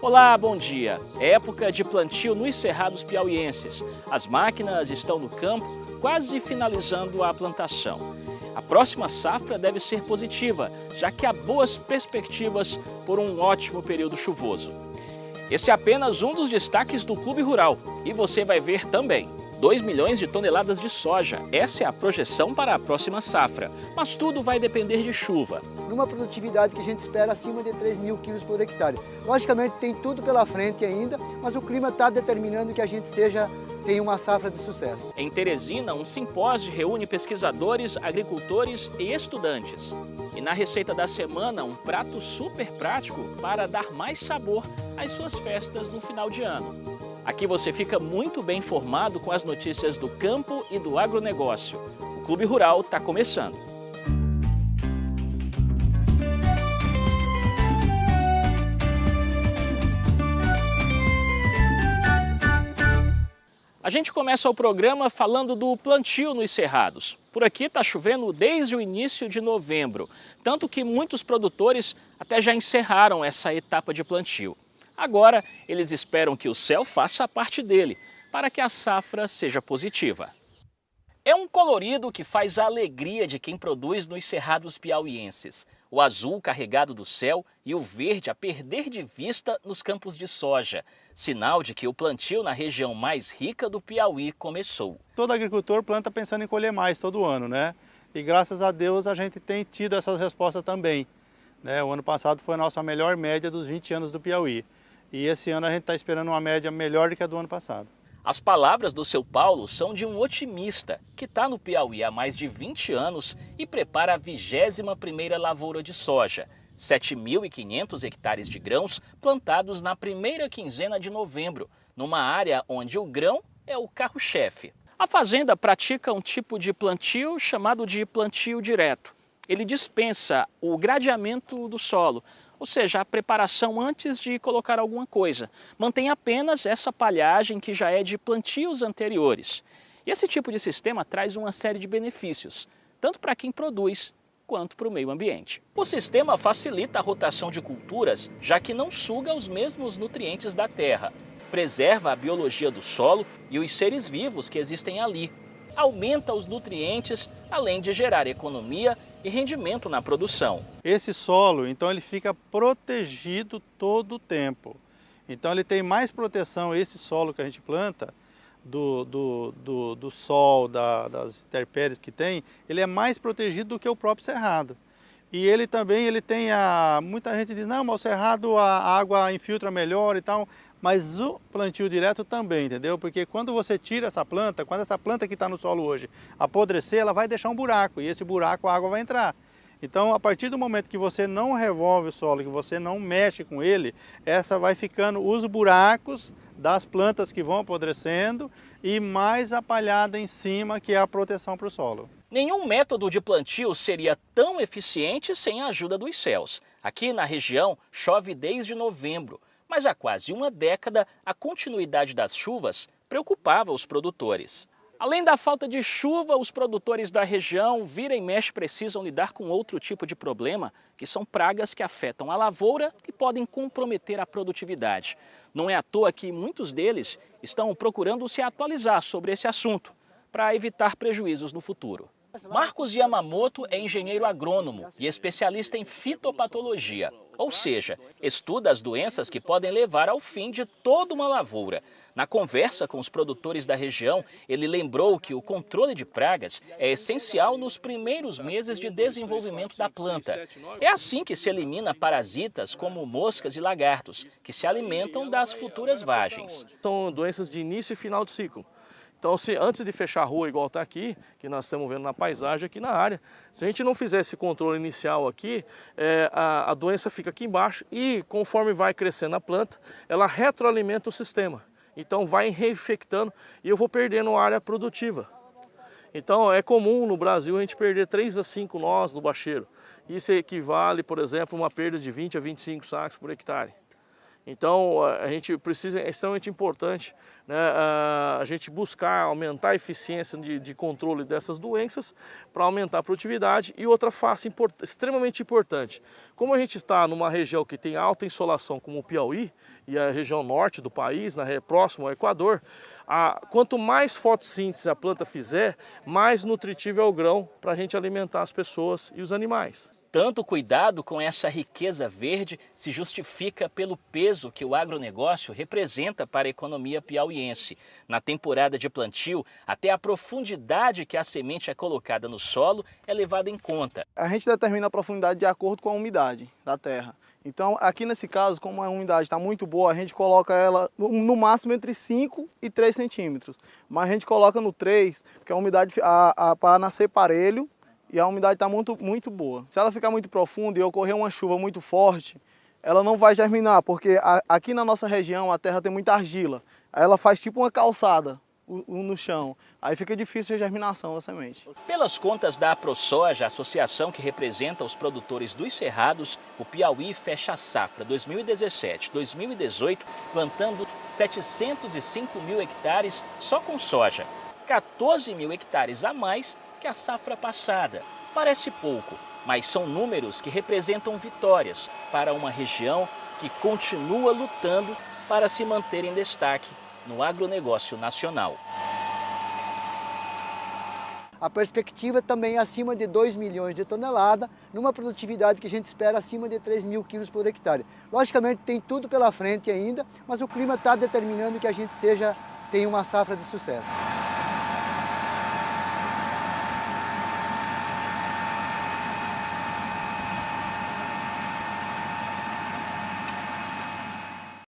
Olá, bom dia. É época de plantio nos cerrados piauienses. As máquinas estão no campo, quase finalizando a plantação. A próxima safra deve ser positiva, já que há boas perspectivas por um ótimo período chuvoso. Esse é apenas um dos destaques do Clube Rural. E você vai ver também 2 milhões de toneladas de soja. Essa é a projeção para a próxima safra. Mas tudo vai depender de chuva. Numa produtividade que a gente espera acima de 3.000 quilos por hectare. Logicamente tem tudo pela frente ainda, mas o clima está determinando que a gente tenha uma safra de sucesso. Em Teresina, um simpósio reúne pesquisadores, agricultores e estudantes. E na receita da semana, um prato super prático para dar mais sabor às suas festas no final de ano. Aqui você fica muito bem informado com as notícias do campo e do agronegócio. O Clube Rural está começando. A gente começa o programa falando do plantio nos cerrados. Por aqui está chovendo desde o início de novembro, tanto que muitos produtores até já encerraram essa etapa de plantio. Agora, eles esperam que o céu faça a parte dele, para que a safra seja positiva. É um colorido que faz a alegria de quem produz nos cerrados piauienses. O azul carregado do céu e o verde a perder de vista nos campos de soja. Sinal de que o plantio na região mais rica do Piauí começou. Todo agricultor planta pensando em colher mais todo ano, né? E graças a Deus a gente tem tido essa resposta também. O ano passado foi a nossa melhor média dos 20 anos do Piauí. E esse ano a gente está esperando uma média melhor do que a do ano passado. As palavras do seu Paulo são de um otimista que está no Piauí há mais de 20 anos e prepara a 21ª lavoura de soja. 7.500 hectares de grãos plantados na primeira quinzena de novembro, numa área onde o grão é o carro-chefe. A fazenda pratica um tipo de plantio chamado de plantio direto. Ele dispensa o gradeamento do solo, ou seja, a preparação antes de colocar alguma coisa. Mantém apenas essa palhagem que já é de plantios anteriores. E esse tipo de sistema traz uma série de benefícios, tanto para quem produz quanto para o meio ambiente. O sistema facilita a rotação de culturas, já que não suga os mesmos nutrientes da terra. Preserva a biologia do solo e os seres vivos que existem ali. Aumenta os nutrientes, além de gerar economia e rendimento na produção. Esse solo, então, ele fica protegido todo o tempo. Então ele tem mais proteção, esse solo que a gente planta, do sol, das intempéries que tem, ele é mais protegido do que o próprio cerrado. E ele também, muita gente diz, não, mas o cerrado a água infiltra melhor e tal, mas o plantio direto também, entendeu? Porque quando você tira essa planta, quando essa planta que está no solo hoje apodrecer, ela vai deixar um buraco, e esse buraco a água vai entrar. Então, a partir do momento que você não revolve o solo, que você não mexe com ele, essa vai ficando os buracos das plantas que vão apodrecendo e mais a palhada em cima, que é a proteção para o solo. Nenhum método de plantio seria tão eficiente sem a ajuda dos céus. Aqui na região chove desde novembro, mas há quase uma década a continuidade das chuvas preocupava os produtores. Além da falta de chuva, os produtores da região vira e mexe precisam lidar com outro tipo de problema, que são pragas que afetam a lavoura e podem comprometer a produtividade. Não é à toa que muitos deles estão procurando se atualizar sobre esse assunto, para evitar prejuízos no futuro. Marcos Yamamoto é engenheiro agrônomo e especialista em fitopatologia, ou seja, estuda as doenças que podem levar ao fim de toda uma lavoura. Na conversa com os produtores da região, ele lembrou que o controle de pragas é essencial nos primeiros meses de desenvolvimento da planta. É assim que se elimina parasitas como moscas e lagartos, que se alimentam das futuras vagens. São doenças de início e final de ciclo. Então, antes de fechar a rua, igual está aqui, que nós estamos vendo na paisagem aqui na área, se a gente não fizer esse controle inicial aqui, a doença fica aqui embaixo e, conforme vai crescendo a planta, ela retroalimenta o sistema. Então, vai reinfectando e eu vou perdendo área produtiva. Então, é comum no Brasil a gente perder 3 a 5 nós no bacheiro. Isso equivale, por exemplo, a uma perda de 20 a 25 sacos por hectare. Então a gente precisa, é extremamente importante, né, a gente buscar aumentar a eficiência de controle dessas doenças para aumentar a produtividade. E outra face extremamente importante, como a gente está numa região que tem alta insolação como o Piauí e a região norte do país, próximo ao Equador, quanto mais fotossíntese a planta fizer, mais nutritivo é o grão para a gente alimentar as pessoas e os animais. Tanto cuidado com essa riqueza verde se justifica pelo peso que o agronegócio representa para a economia piauiense. Na temporada de plantio, até a profundidade que a semente é colocada no solo é levada em conta. A gente determina a profundidade de acordo com a umidade da terra. Então, aqui nesse caso, como a umidade está muito boa, a gente coloca ela no máximo entre 5 e 3 centímetros. Mas a gente coloca no 3, porque a umidade para nascer parelho, e a umidade está muito boa. Se ela ficar muito profunda e ocorrer uma chuva muito forte, ela não vai germinar, porque aqui na nossa região a terra tem muita argila. Aí ela faz tipo uma calçada no chão. Aí fica difícil a germinação da semente. Pelas contas da AproSoja, a associação que representa os produtores dos cerrados, o Piauí fecha a safra 2017-2018 plantando 705 mil hectares só com soja, 14 mil hectares a mais que a safra passada. Parece pouco, mas são números que representam vitórias para uma região que continua lutando para se manter em destaque no agronegócio nacional. A perspectiva também é acima de 2 milhões de toneladas, numa produtividade que a gente espera acima de 3 mil quilos por hectare. Logicamente tem tudo pela frente ainda, mas o clima está determinando que a gente tenha uma safra de sucesso.